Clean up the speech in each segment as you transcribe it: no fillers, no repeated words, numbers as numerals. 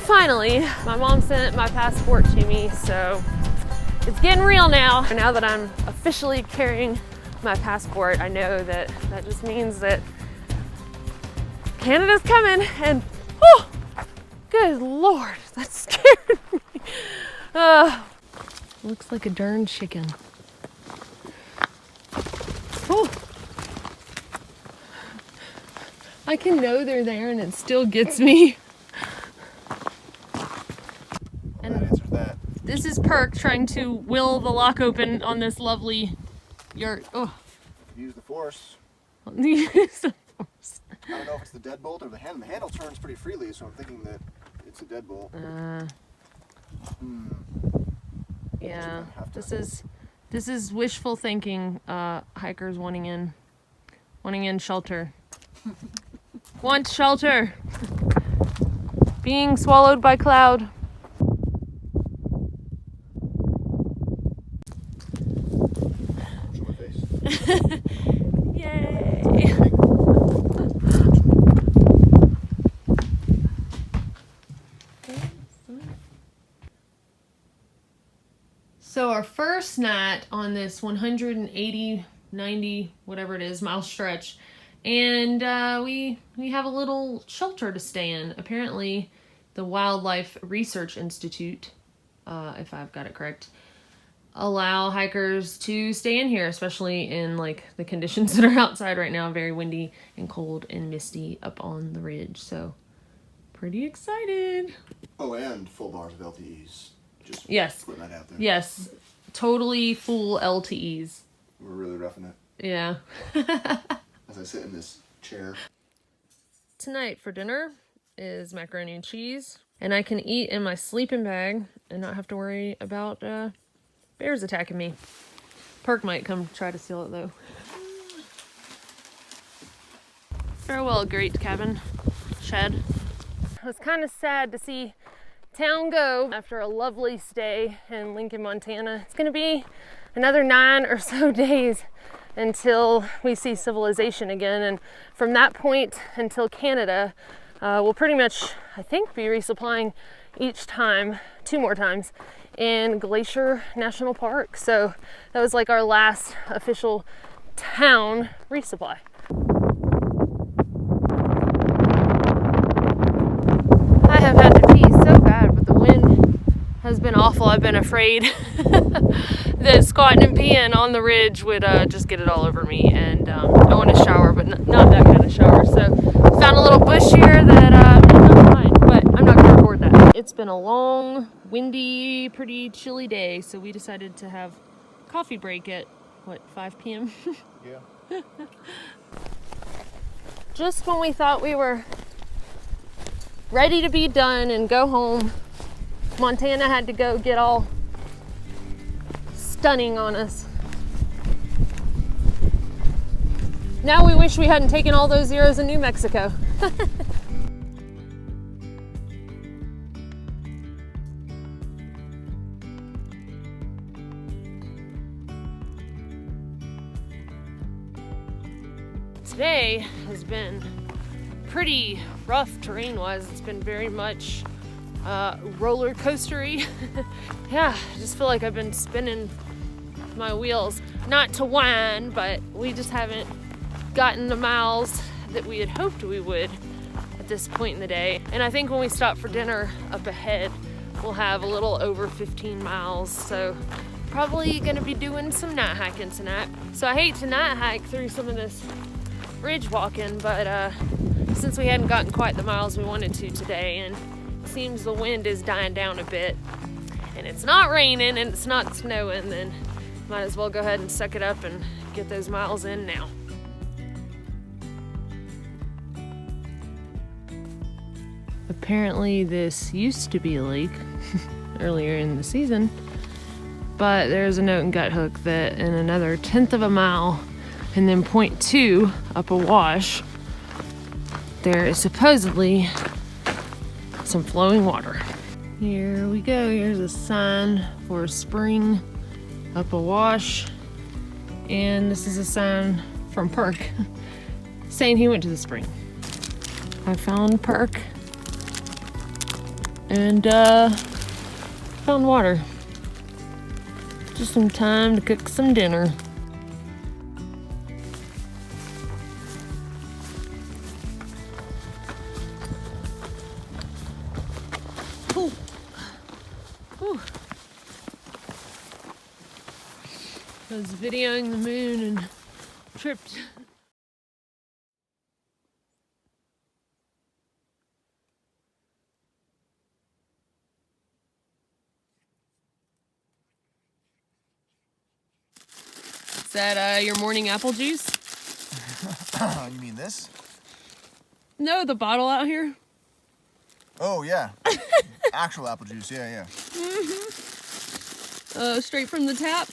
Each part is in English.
Finally, my mom sent my passport to me, so it's getting real now. Now that I'm officially carrying my passport, I know that that just means that Canada's coming, and oh, good Lord, that scared me. Looks like a darn chicken. Oh, I can know they're there and it still gets me. And that answers that. This is Perk trying to will the lock open on this lovely yurt. Oh. Use the force. Use the force. I don't know if it's the deadbolt or the handle. The handle turns pretty freely, so I'm thinking that it's a deadbolt. Yeah, this is wishful thinking. Hikers wanting in shelter. Want shelter. Being swallowed by cloud. Show my face. Yay! So our first night on this 180, 90, whatever it is, mile stretch, and we have a little shelter to stay in. Apparently, the Wildlife Research Institute, if I've got it correct, allow hikers to stay in here, especially in like the conditions that are outside right now, very windy and cold and misty up on the ridge. So, pretty excited. Oh, and full bars of LTEs. Just yes. putting that out there. Yes, totally full LTEs. We're really roughing it. Yeah. As I sit in this chair. Tonight for dinner is macaroni and cheese, and I can eat in my sleeping bag and not have to worry about bears attacking me. Perk might come try to steal it though. Farewell, great cabin shed. It was kind of sad to see town go after a lovely stay in Lincoln, Montana. It's gonna be another 9 or so days until we see civilization again, and from that point until Canada, we'll pretty much, I think, be resupplying each time, 2 more times, in Glacier National Park. So that was like our last official town resupply. I have had to pee so bad, but the wind has been awful. I've been afraid that squatting and peeing on the ridge would just get it all over me, and I want to shower, but not that kind of shower. So found a little bush here that I'm not fine, but I'm not going to record that. It's been a long, windy, pretty chilly day, so we decided to have coffee break at, what, 5 p.m.? Yeah. Just when we thought we were ready to be done and go home, Montana had to go get all stunning on us. Now we wish we hadn't taken all those zeros in New Mexico. Today has been pretty rough terrain-wise. It's been very much roller coastery. Yeah, I just feel like I've been spinning my wheels. Not to whine, but we just haven't gotten the miles that we had hoped we would at this point in the day. And I think when we stop for dinner up ahead, we'll have a little over 15 miles. So probably gonna be doing some night hiking tonight. So I hate to night hike through some of this ridge walking, but since we hadn't gotten quite the miles we wanted to today, and it seems the wind is dying down a bit, and it's not raining and it's not snowing, then might as well go ahead and suck it up and get those miles in now. Apparently this used to be a lake earlier in the season, but there's a note in Gut Hook that in another 1/10 of a mile and then 0.2 up a wash, there is supposedly some flowing water. Here we go. Here's a sign for spring up a wash, and this is a sign from Perk saying he went to the spring. I found Perk and found water. Just some time to cook some dinner. Ooh. Ooh. I was videoing the moon and tripped. Is that your morning apple juice? You mean this? No, the bottle out here. Oh, yeah. Actual apple juice, yeah. Straight from the tap.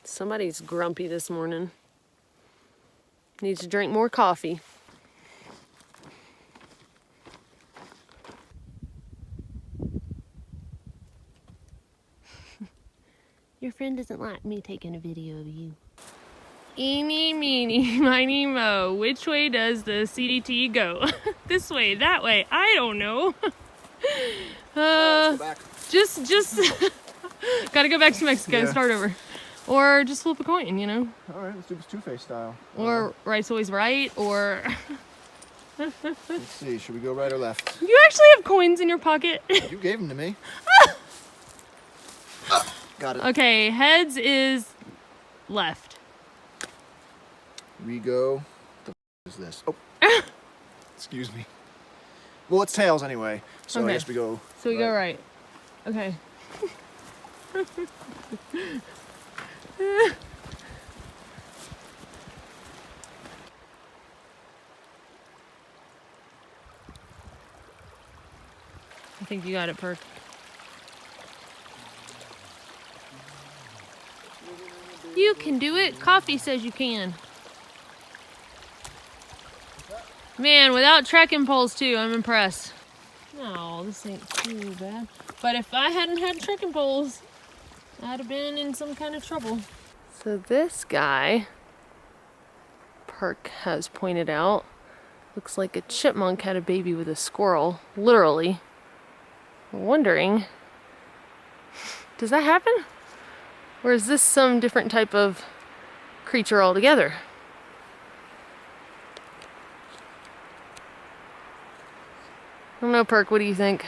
Somebody's grumpy this morning. Needs to drink more coffee. Your friend doesn't like me taking a video of you. Eeny, meeny, miny, mo. Which way does the CDT go? This way, that way. I don't know. Let's go back. Just gotta go back to Mexico, Yeah. Start over. Or just flip a coin, you know? All right, let's do this Two-Face style. Or right's always right, or... Let's see, should we go right or left? You actually have coins in your pocket. You gave them to me. Got it. Okay, heads is left. We go. The is this? Oh. Excuse me. Well, it's tails anyway, so Okay. I guess we go. So we go right. Okay. I think you got it, Perk. You can do it. Coffee says you can. Man, without trekking poles too, I'm impressed. No, this ain't too bad. But if I hadn't had trekking poles, I'd have been in some kind of trouble. So this guy, Perk has pointed out, looks like a chipmunk had a baby with a squirrel, literally. I'm wondering, does that happen? Or is this some different type of creature altogether? I don't know, Perk, what do you think?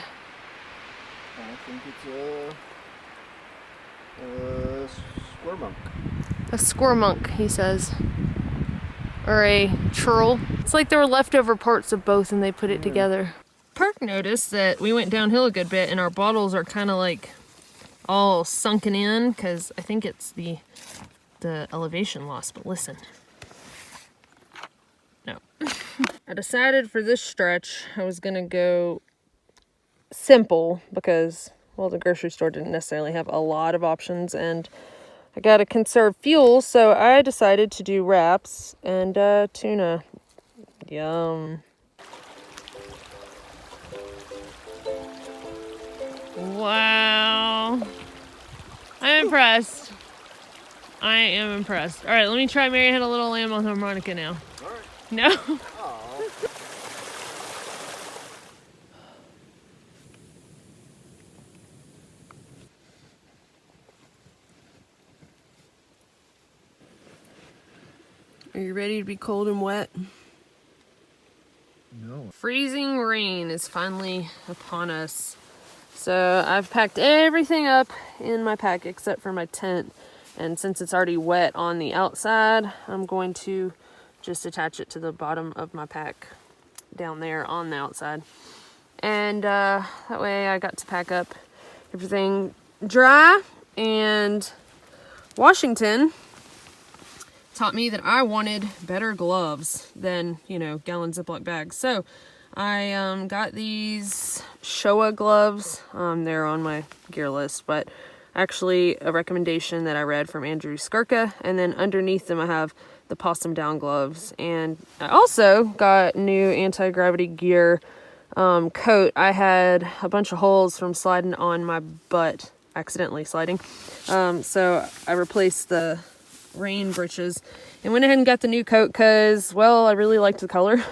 I think it's a squirrel. A squirmunk, he says. Or a churl. It's like there were leftover parts of both and they put it together. Perk noticed that we went downhill a good bit and our bottles are kind of like all sunken in because I think it's the elevation loss, but listen. No. I decided for this stretch I was gonna go simple because, well, the grocery store didn't necessarily have a lot of options and I gotta conserve fuel, so I decided to do wraps and tuna. Yum. Wow. I'm impressed. I am impressed. All right, let me try Mary Had a Little Lamb on the harmonica now. All right. No? Oh. Are you ready to be cold and wet? No. Freezing rain is finally upon us. So I've packed everything up in my pack except for my tent. And since it's already wet on the outside, I'm going to just attach it to the bottom of my pack down there on the outside. And that way I got to pack up everything dry. And Washington taught me that I wanted better gloves than, gallon Ziploc bags. So I got these Showa gloves. They're on my gear list, but actually a recommendation that I read from Andrew Skirka. And then underneath them I have the Possum Down gloves. And I also got new anti-gravity gear coat. I had a bunch of holes from sliding on my butt, accidentally sliding. So I replaced the rain breeches and went ahead and got the new coat because, well, I really liked the color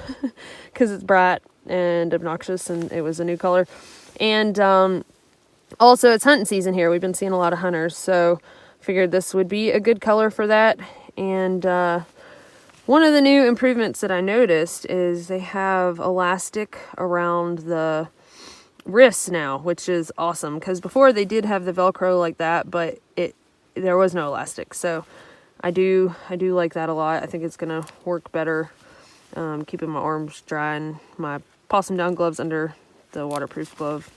because it's bright and obnoxious and it was a new color. And also it's hunting season here. We've been seeing a lot of hunters, so figured this would be a good color for that. And one of the new improvements that I noticed is they have elastic around the wrists now, which is awesome because before they did have the Velcro like that, but there was no elastic. So I do like that a lot. I think it's gonna work better, keeping my arms dry and my possum down gloves under the waterproof glove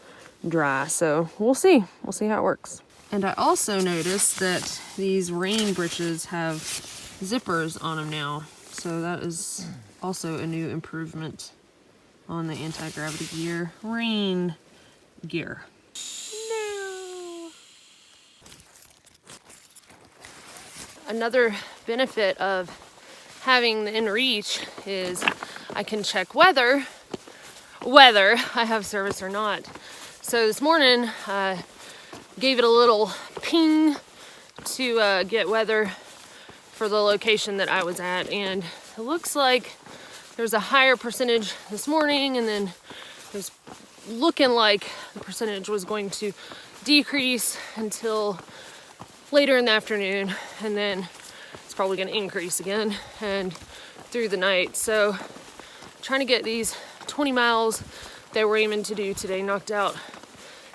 dry. So we'll see how it works. And I also noticed that these rain breeches have zippers on them now. So that is also a new improvement on the anti-gravity gear. Rain gear. No. Another benefit of having the inReach is I can check whether I have service or not. So this morning I gave it a little ping to get weather for the location that I was at, and it looks like there's a higher percentage this morning, and then it was looking like the percentage was going to decrease until later in the afternoon, and then it's probably going to increase again and through the night. So trying to get these 20 miles that we're aiming to do today knocked out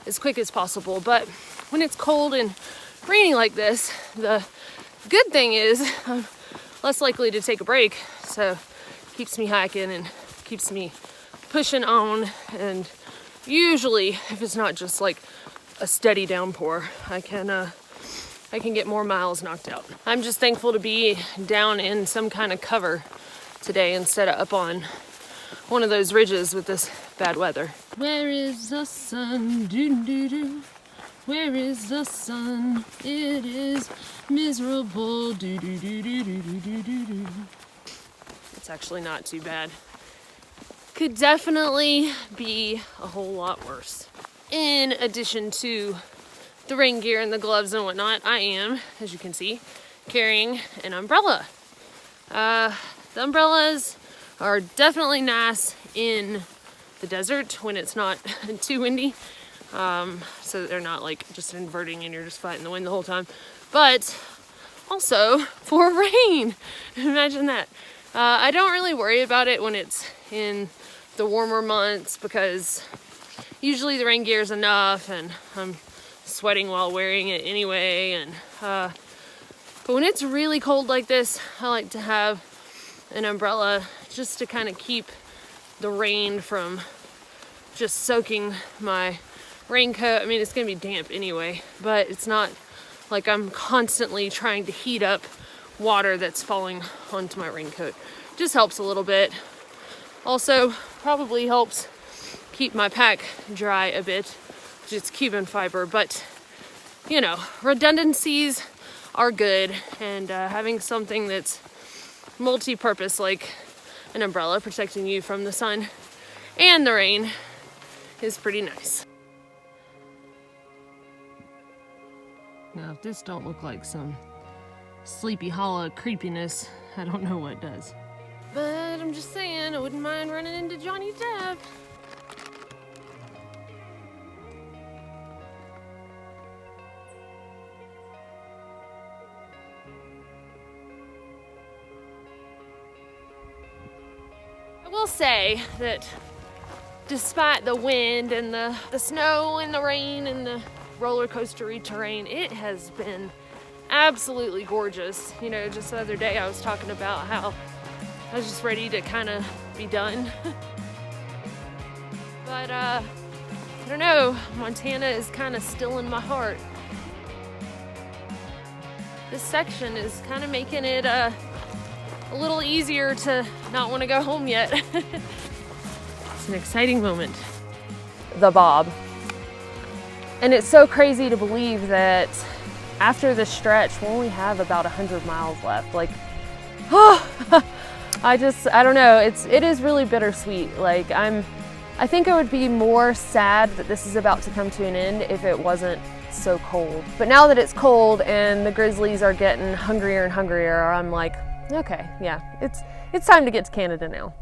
as quick as possible. But when it's cold and rainy like this, the good thing is I'm less likely to take a break, so it keeps me hiking and keeps me pushing on. And usually, if it's not just like a steady downpour, I can get more miles knocked out. I'm just thankful to be down in some kind of cover today instead of up on one of those ridges with this bad weather. Where is the sun? Doo doo doo. Where is the sun? It is miserable. Do do do do do do do do. It's actually not too bad. Could definitely be a whole lot worse. In addition to the rain gear and the gloves and whatnot, I am, as you can see, carrying an umbrella. The umbrellas are definitely nice in the desert when it's not too windy. So they're not like just inverting and you're just fighting the wind the whole time, but also for rain. Imagine that. I don't really worry about it when it's in the warmer months because usually the rain gear is enough and I'm sweating while wearing it anyway. And but when it's really cold like this, I like to have an umbrella just to kind of keep the rain from just soaking my raincoat. I mean, it's gonna be damp anyway, but it's not like I'm constantly trying to heat up water that's falling onto my raincoat. Just helps a little bit. Also, probably helps keep my pack dry a bit, just Cuban fiber, but you know, redundancies are good, and having something that's multi-purpose like an umbrella protecting you from the sun and the rain is pretty nice. Now, if this don't look like some Sleepy Hollow creepiness, I don't know what does. But I'm just saying, I wouldn't mind running into Johnny Depp. I will say that despite the wind and the snow and the rain and the roller coastery terrain, it has been absolutely gorgeous. You know, just the other day I was talking about how I was just ready to kind of be done. But I don't know, Montana is kind of still in my heart. This section is kind of making it a little easier to not want to go home yet. It's an exciting moment. The Bob. And it's so crazy to believe that after this stretch, we only have about 100 miles left. Like, I don't know. It is really bittersweet. Like, I think I would be more sad that this is about to come to an end if it wasn't it's so cold. But now that it's cold and the grizzlies are getting hungrier and hungrier, I'm like, okay, yeah, it's time to get to Canada now.